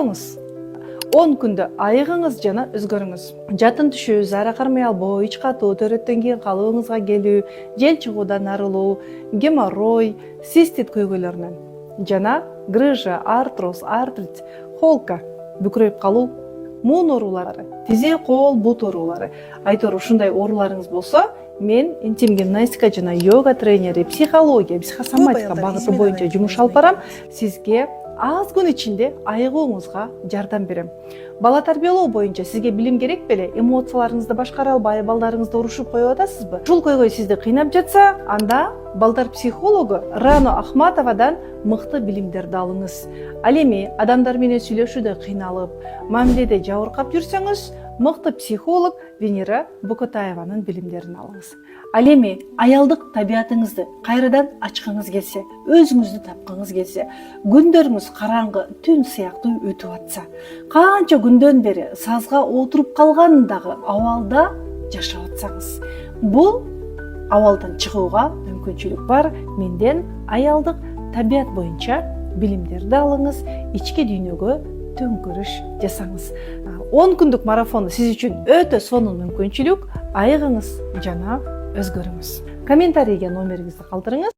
Айыгыңыз. 10 күндө айыгыңыз жана өзгөрүңүз. Жатын түшүү, зара кармай албоо, ич катуу, төрөттөн кийин калыбыңызга келүү, жел чыгуудан арылуу, геморрой, цистит көйгөйлөрүнөн жана грыжа, артроз, артрит, холка, бүкүрөйүп калуу, муун оорулары, тизе, кол, бут оорулары. Айтор ушундай ооруларыңыз болсо, мен интим гимнастика жана йога тренери, психология, психосоматика багыты боюнча жумуш алып барам. Сизге аз күн ичинде айыгууңузга жардам берем. Бала тарбиялоо боюнча сизге билим керек беле? Эмоцияларыңызды башкара албай, балдарыңызды урушуп коюп атасызбы? Ушул көйгөй сизди кыйнап жатса, анда балдар психологу Рано Ахматовадан мыкты билимдерди алыңыз. Ал эми адамдар менен сүйлөшүүдө кыйналып, мамиледе жабыркап жүрсөңүз, мыкты психолог Венера Бокотаеванын билимдерин алыңыз. Ал эми аялдык табиятыңызды кайрадан ачкыңыз келсе, өзүңүздү тапкыңыз келсе, күндөрүңүз караңгы түн сыяктуу өтүп атса, канча күндөн бери сазга отуруп калгандагы абалда жашап атсаңыз, бул абалдан чыгууга мүмкүнчүлүк бар. Менден аялдык табият боюнча билимдерди алыңыз, ички дүйнөгө төңкөрүш жасаңыз. 10 күндүк марафон сиз үчүн өтө сонун мүмкүнчүлүк. Айыгыңыз жана өзгөрүңүз. Комментарийге номериңизди калтырыңыз.